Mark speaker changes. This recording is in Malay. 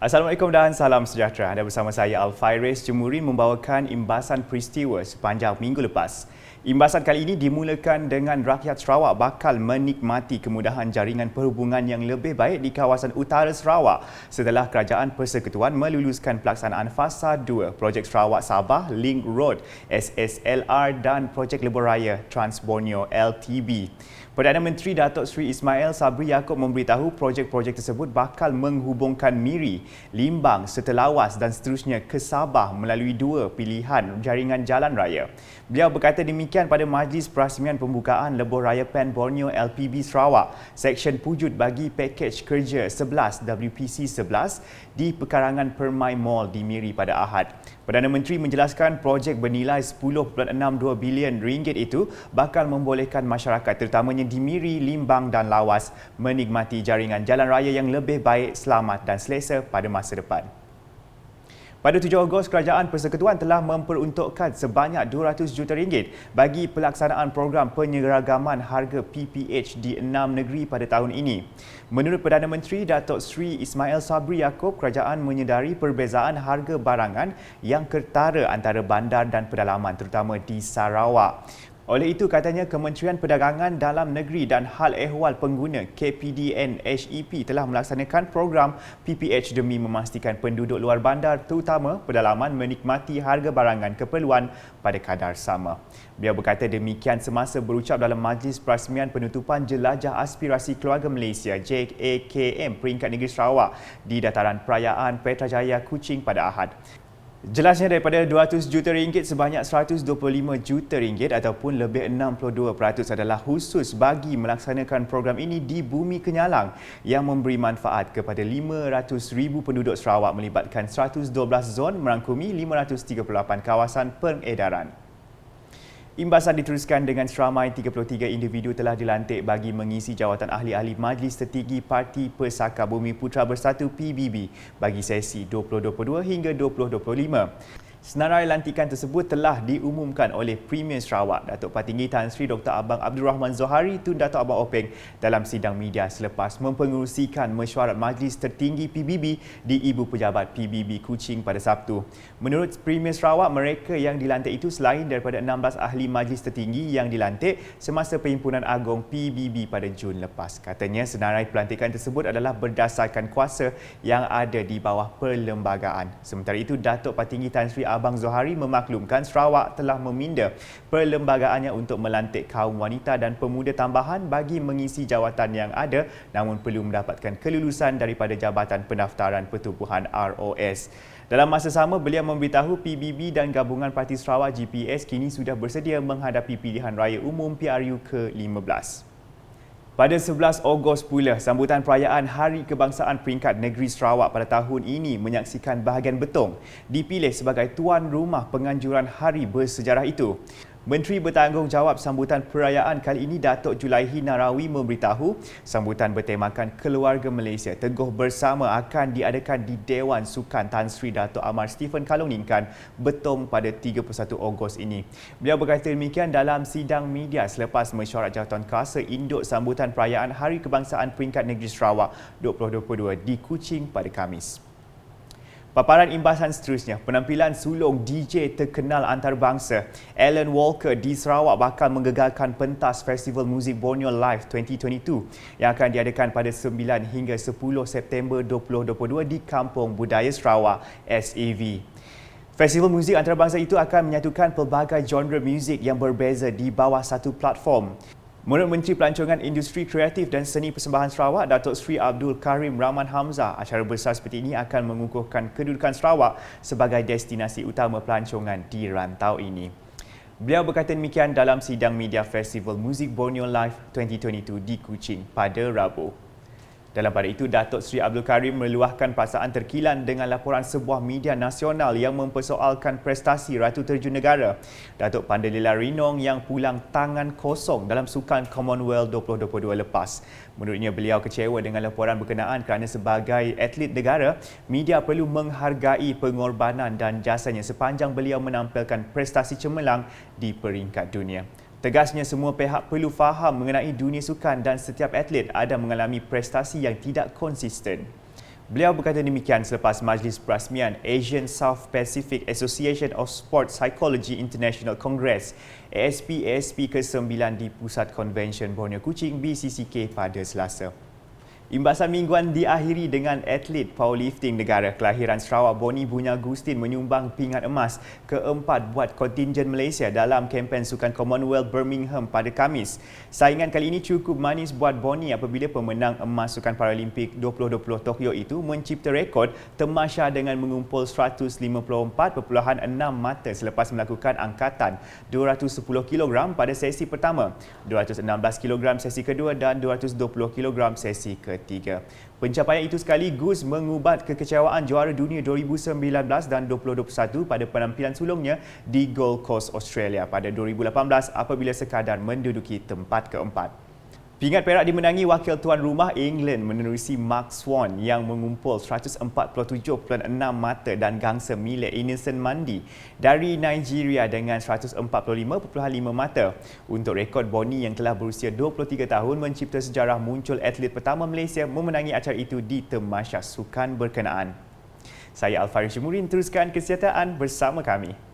Speaker 1: Assalamualaikum dan salam sejahtera. Anda bersama saya Al-Fairis Jemuri membawakan imbasan peristiwa sepanjang minggu lepas. Imbasan kali ini dimulakan dengan rakyat Sarawak bakal menikmati kemudahan jaringan perhubungan yang lebih baik di kawasan utara Sarawak setelah Kerajaan Persekutuan meluluskan pelaksanaan fasa 2 projek Sarawak Sabah Link Road SSLR dan projek Lebuh Raya Trans Borneo LTB. Perdana Menteri Datuk Seri Ismail Sabri Yaakob memberitahu projek-projek tersebut bakal menghubungkan Miri, Limbang, Setelawas dan seterusnya ke Sabah melalui dua pilihan jaringan jalan raya. Beliau berkata demikian pada Majlis Perasmian Pembukaan Lebuh Raya PAN Borneo LPB Sarawak, Seksyen Pujut bagi Pakej Kerja 11 WPC 11 di Pekarangan Permai Mall di Miri pada Ahad. Perdana Menteri menjelaskan projek bernilai 10.62 bilion ringgit itu bakal membolehkan masyarakat terutamanya di Miri, Limbang dan Lawas menikmati jaringan jalan raya yang lebih baik, selamat dan selesa pada masa depan. Pada 7 Ogos, Kerajaan Persekutuan telah memperuntukkan sebanyak 200 juta ringgit bagi pelaksanaan program penyeragaman harga PPH di 6 negeri pada tahun ini. Menurut Perdana Menteri Datuk Seri Ismail Sabri Yaakob, kerajaan menyedari perbezaan harga barangan yang ketara antara bandar dan pedalaman terutama di Sarawak. Oleh itu, katanya Kementerian Perdagangan Dalam Negeri dan Hal Ehwal Pengguna KPDN HEP telah melaksanakan program PPH demi memastikan penduduk luar bandar terutama pedalaman menikmati harga barangan keperluan pada kadar sama. Beliau berkata demikian semasa berucap dalam Majlis Perasmian Penutupan Jelajah Aspirasi Keluarga Malaysia JAKM Peringkat Negeri Sarawak di Dataran Perayaan Petrajaya Kuching pada Ahad. Jelasnya daripada 200 juta ringgit sebanyak 125 juta ringgit ataupun lebih 62% adalah khusus bagi melaksanakan program ini di Bumi Kenyalang yang memberi manfaat kepada 500,000 penduduk Sarawak melibatkan 112 zon merangkumi 538 kawasan pengedaran. Imbasan diteruskan dengan seramai 33 individu telah dilantik bagi mengisi jawatan ahli-ahli Majlis Tertinggi Parti Pesaka Bumi Putra Bersatu PBB bagi sesi 2022 hingga 2025. Senarai lantikan tersebut telah diumumkan oleh Premier Sarawak Datuk Patinggi Tan Sri Dr. Abang Abdul Rahman Zohari Tun Datuk Abang Openg dalam sidang media selepas mempengerusikan mesyuarat Majlis Tertinggi PBB di Ibu Pejabat PBB Kuching pada Sabtu. Menurut Premier Sarawak, mereka yang dilantik itu selain daripada 16 ahli Majlis Tertinggi yang dilantik semasa Perhimpunan Agong PBB pada Jun lepas. Katanya senarai pelantikan tersebut adalah berdasarkan kuasa yang ada di bawah perlembagaan. Sementara itu, Datuk Patinggi Tan Sri Abang Zohari memaklumkan Sarawak telah meminda perlembagaannya untuk melantik kaum wanita dan pemuda tambahan bagi mengisi jawatan yang ada namun perlu mendapatkan kelulusan daripada Jabatan Pendaftaran Pertubuhan ROS. Dalam masa sama, beliau memberitahu PBB dan Gabungan Parti Sarawak GPS kini sudah bersedia menghadapi pilihan raya umum PRU ke-15. Pada 11 Ogos pula, sambutan perayaan Hari Kebangsaan Peringkat Negeri Sarawak pada tahun ini menyaksikan bahagian Betong dipilih sebagai tuan rumah penganjuran hari bersejarah itu. Menteri Bertanggungjawab Sambutan Perayaan kali ini Datuk Julaihi Narawi memberitahu sambutan bertemakan Keluarga Malaysia Teguh Bersama akan diadakan di Dewan Sukan Tan Sri Datuk Amar Stephen Kaloningkan Betong pada 31 Ogos ini. Beliau berkata demikian dalam sidang media selepas mesyuarat jawatan kuasa induk sambutan perayaan Hari Kebangsaan Peringkat Negeri Sarawak 2022 di Kuching pada Khamis. Paparan imbasan seterusnya, penampilan sulung DJ terkenal antarabangsa Alan Walker di Sarawak bakal menggegarkan pentas Festival Muzik Borneo Live 2022 yang akan diadakan pada 9 hingga 10 September 2022 di Kampung Budaya Sarawak SAV. Festival muzik antarabangsa itu akan menyatukan pelbagai genre muzik yang berbeza di bawah satu platform. Menurut Menteri Pelancongan Industri Kreatif dan Seni Persembahan Sarawak, Datuk Seri Abdul Karim Rahman Hamzah, acara besar seperti ini akan mengukuhkan kedudukan Sarawak sebagai destinasi utama pelancongan di rantau ini. Beliau berkata demikian dalam sidang media Festival Muzik Borneo Live 2022 di Kuching pada Rabu. Dalam pada itu, Datuk Seri Abdul Karim meluahkan perasaan terkilan dengan laporan sebuah media nasional yang mempersoalkan prestasi Ratu Terjun Negara, Datuk Pandelila Rinong yang pulang tangan kosong dalam Sukan Commonwealth 2022 lepas. Menurutnya, beliau kecewa dengan laporan berkenaan kerana sebagai atlet negara, media perlu menghargai pengorbanan dan jasanya sepanjang beliau menampilkan prestasi cemerlang di peringkat dunia. Tegasnya semua pihak perlu faham mengenai dunia sukan dan setiap atlet ada mengalami prestasi yang tidak konsisten. Beliau berkata demikian selepas majlis perasmian Asian South Pacific Association of Sport Psychology International Congress ASP ke-9 di Pusat Konvensyen Borneo Kuching BCCK pada Selasa. Imbasan mingguan diakhiri dengan atlet powerlifting negara kelahiran Sarawak Boni Bunya Agustin menyumbang pingat emas keempat buat kontingen Malaysia dalam kempen Sukan Commonwealth Birmingham pada Khamis. Saingan kali ini cukup manis buat Boni apabila pemenang emas Sukan Paralimpik 2020 Tokyo itu mencipta rekod temasya dengan mengumpul 154.6 mata selepas melakukan angkatan 210 kg pada sesi pertama, 216 kg sesi kedua dan 220 kg sesi ketiga. Pencapaian itu sekaligus mengubat kekecewaan juara dunia 2019 dan 2021 pada penampilan sulungnya di Gold Coast, Australia pada 2018 apabila sekadar menduduki tempat keempat. Pingat perak dimenangi wakil tuan rumah England menerusi Mark Swan yang mengumpul 147.6 mata dan gangsa milik Inison Mandi dari Nigeria dengan 145.5 mata. Untuk rekod Boni yang telah berusia 23 tahun mencipta sejarah muncul atlet pertama Malaysia memenangi acara itu di Temasya Sukan berkenaan. Saya Al-Faris Jumurin, teruskan kesihatan bersama kami.